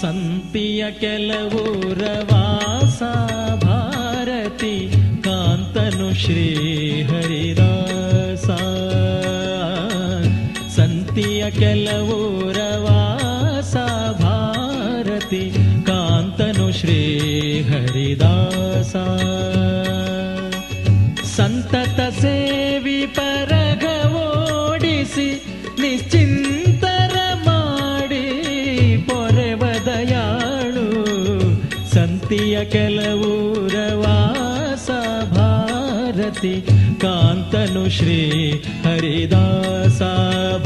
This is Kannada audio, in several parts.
ಸಂತಿಯ ಕೆಲವೂರ ವಾಸ ಭಾರತಿ ಕಾಂತನು ಶ್ರೀ ಹರಿದಾಸ. ಸಂತಿಯ ಕೆಲವೂರ ವಾಸ ಭಾರತಿ ಕಾಂತನು ಶ್ರೀ ಹರಿದಾಸ. ಸಂತತ ಸೇವಿ ಪರಗ ಓಡಿಸಿ ನಿಶ್ಚಿಂತರ ಮಾಡಿ ಪೊರೆವ ದಯಾಳು. ಸಂತಿಯ ಕೆಲವೂರ ವಾಸ ಭಾರತಿ ಕಾಂತನು ಶ್ರೀ ಹರಿದಾಸ.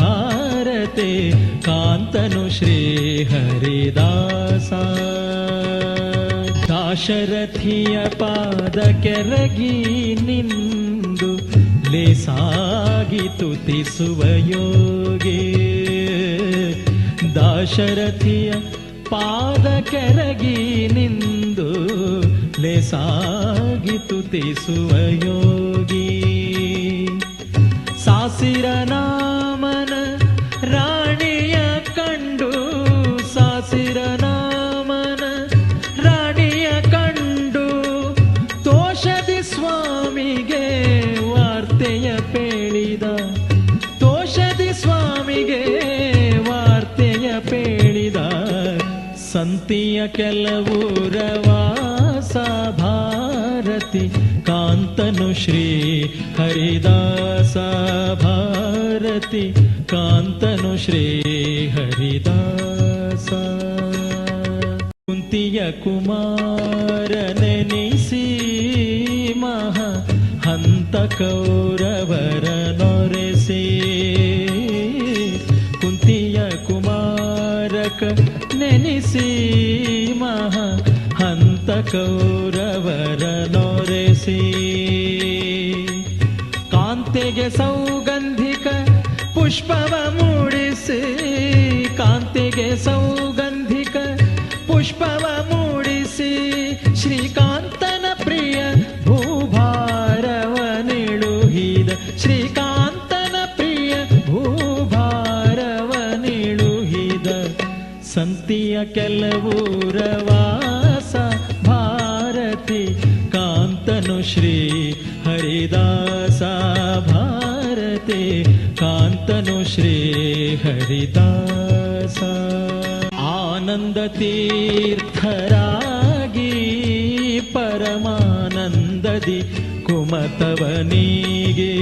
ಭಾರತಿ ಕಾಂತನು ಶ್ರೀ ಹರಿದಾಸ. ದಾಶರಥಿಯ ಪಾದ ಕೆರಗಿ ನಿಂದು ಲೇಸಾಗಿ ತುತಿಸುವ ಯೋಗಿ. ದಾಶರಥಿಯ ಪಾದ ಕೆರಗಿ ನಿಂದು ಲೇಸಾಗಿ ತುತಿಸುವ ಯೋಗಿ. ಸಾಸಿರ ನಾಮನ ರಾಣಿಯ ಕಂಡು ಸಾಸಿರ ನಾಮನ ರಾಣಿಯ ಕಂಡು ತೋಷದಿ ಸ್ವಾಮಿಗೆ ವಾರ್ತೆಯ ಪೇಳಿದ. ತೋಷದಿ ಸ್ವಾಮಿಗೆ ವಾರ್ತೆಯ ಪೇಳಿದ. ಸಂತಿಯ ಕೆಲವೂರ ವಾಸ ಭಾರತಿ ಕಾಂತನು ಶ್ರೀ ಹರಿದಾಸ. ಭಾರತಿ ಕಾಂತನು ಶ್ರೀ ಹರಿದಾಸ. ಕುಂತಿಯ ಕುಮಾರನೆನಿಸಿ ಮಹಾ ಹಂತ ಕೌರವರ ನೊರೆಸಿ. ಕುಂತಿಯ ಕುಮಾರಕ ನೆನಿಸಿ ಮಹಾ ಹಂತ ಕೌರವರ ನೊರೆಸಿ. ಕಾಂತೆಗೆ ಸೌಗಂಧಿಕ ಪುಷ್ಪವ ಮೂಡಿಸಿ. ಕಾಂತೆಗೆ ಸೌಗಂಧಿಕ ಪುಷ್ಪವ ಮೂಡಿಸಿ. ಶ್ರೀಕಾಂತನ ಪ್ರಿಯ ಭೂಭಾರವ ನಿಳುಹಿದ. ಶ್ರೀಕಾಂತನ ಪ್ರಿಯ ಭೂಭಾರವ ನಿಳುಹಿದ. ಸಂತಿಯ ಕೆಲವೂರ ವಾಸ ಭಾರತಿ ಕಾಂತನು ಶ್ರೀ ಹರಿದಾಸ. ಭಾರತಿ ಕಾಂತನು ಶ್ರೀ ಹರಿದಾಸ. ಆನಂದ ತೀರ್ಥರಾಗಿ ಪರಮಾನಂದದಿ ಕುಮತವನಿಗೆ.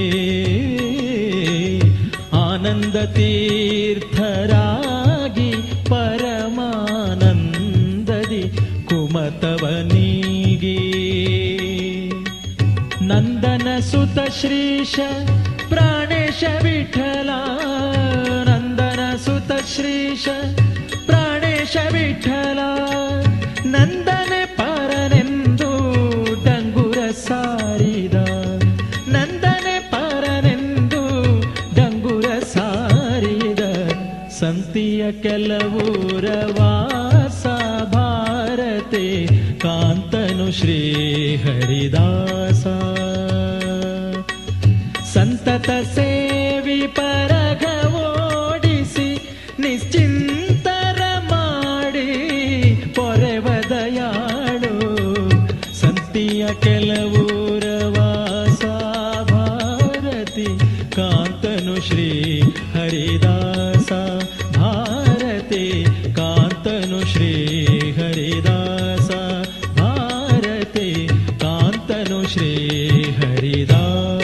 ಆನಂದ ತೀರ್ಥರಾಗಿ ಪರಮಾನಂದದಿ ಕುಮತವನಿಗೆ. ನಂದನ ಸುತ ಶ್ರೀಶ ಪ್ರಾಣೇಶ ವಿಠಲ. ನಂದನ ಸುತ ಶ್ರೀಶ ಪ್ರಾಣೇಶ ವಿಠಲ. ನಂದನೆ ಪರನೆಂದು ಡಂಗುರ ಸಾರಿದ. ನಂದನೆ ಪರನೆಂದು ಡಂಗುರ ಸಾರಿದ. ಸಂತಿಯ ಕೆಲವೂರ ವಾಸ ಭಾರತಿ ಕಾಂತನು ಶ್ರೀ ಹರಿದಾಸ. ಸಂತತ ಸೇವಿ ಪರಗ ಓಡಿಸಿ ನಿಶ್ಚಿಂತರ ಮಾಡಿ ಪೊರೆವ ದಯಾಳು. ಸಂತಿಯ ಕೆಲವೂರ ವಾಸ ಭಾರತಿ ಕಾಂತನು ಶ್ರೀ ಹರಿದಾಸ. ಭಾರತಿ ಕಾಂತನು ಶ್ರೀ ಹರಿದಾಸ. ಭಾರತಿ ಕಾಂತನು ಶ್ರೀ ಹರಿದಾಸ.